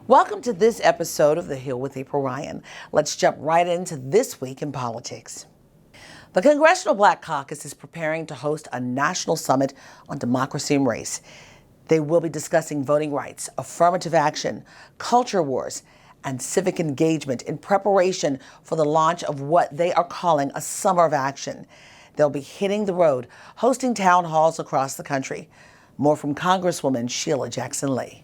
Welcome to this episode of The Hill with April Ryan. Let's jump right into this week in politics. The Congressional Black Caucus is preparing to host a national summit on democracy and race. They will be discussing voting rights, affirmative action, culture wars, and civic engagement in preparation for the launch of what they are calling a summer of action. They'll be hitting the road, hosting town halls across the country. More from Congresswoman Sheila Jackson-Lee.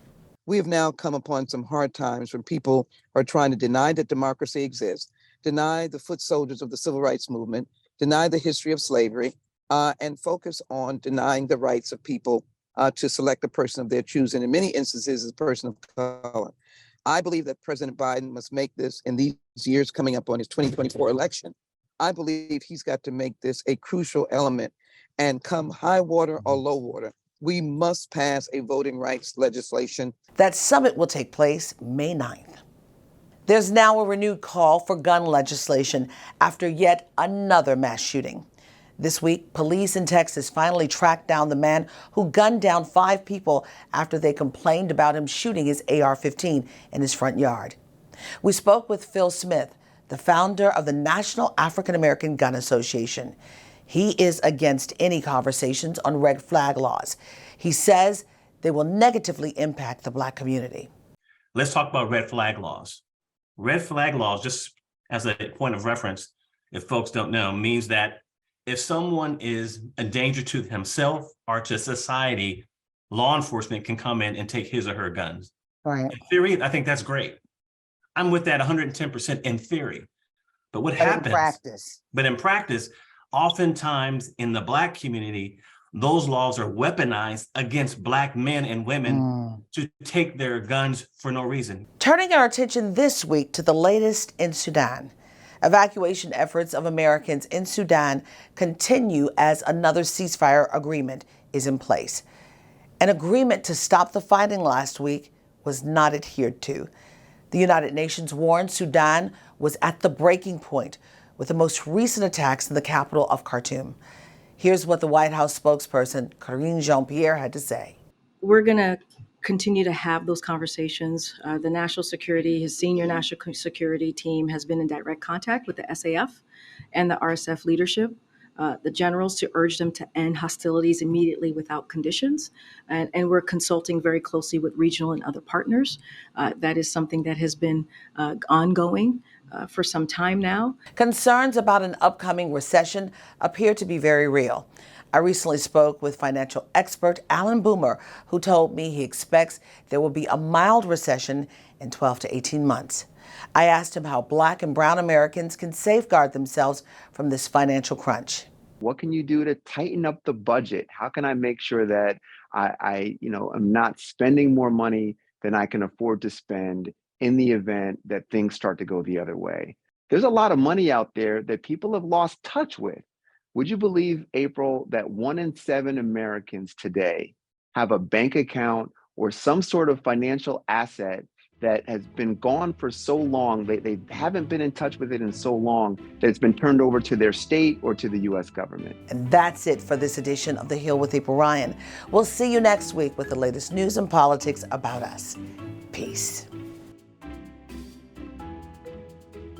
We have now come upon some hard times when people are trying to deny that democracy exists, deny the foot soldiers of the civil rights movement, deny the history of slavery, and focus on denying the rights of people to select a person of their choosing, in many instances, as a person of color. I believe that President Biden must make this, in these years coming up on his 2024 election, I believe he's got to make this a crucial element, and come high water or low water, we must pass a voting rights legislation. That summit will take place May 9th. There's now a renewed call for gun legislation after yet another mass shooting. This week, police in Texas finally tracked down the man who gunned down 5 people after they complained about him shooting his AR-15 in his front yard. We spoke with Phil Smith, the founder of the National African American Gun Association. He is against any conversations on red flag laws. He says they will negatively impact the Black community. Let's talk about red flag laws. Red flag laws, just as a point of reference, if folks don't know, means that if someone is a danger to himself or to society, law enforcement can come in and take his or her guns. Right. In theory, I think that's great. I'm with that 110% in theory. But what happens? In practice, oftentimes in the Black community, those laws are weaponized against Black men and women to take their guns for no reason. Turning our attention this week to the latest in Sudan. Evacuation efforts of Americans in Sudan continue as another ceasefire agreement is in place. An agreement to stop the fighting last week was not adhered to. The United Nations warned Sudan was at the breaking point with the most recent attacks in the capital of Khartoum. Here's what the White House spokesperson, Karine Pierre, had to say. We're going to continue to have those conversations. The national security, his senior national security team has been in direct contact with the SAF and the RSF leadership, the generals, to urge them to end hostilities immediately without conditions. And we're consulting very closely with regional and other partners. That is something that has been ongoing for some time now. Concerns about an upcoming recession appear to be very real. I recently spoke with financial expert Alan Boomer, who told me he expects there will be a mild recession in 12 to 18 months. I asked him how Black and brown Americans can safeguard themselves from this financial crunch. What can you do to tighten up the budget? How can I make sure that I am not spending more money than I can afford to spend in the event that things start to go the other way? There's a lot of money out there that people have lost touch with. Would you believe, April, that 1 in 7 Americans today have a bank account or some sort of financial asset that has been gone for so long, they haven't been in touch with it in so long that it's been turned over to their state or to the U.S. government? And that's it for this edition of The Hill with April Ryan. We'll see you next week with the latest news and politics about us. Peace.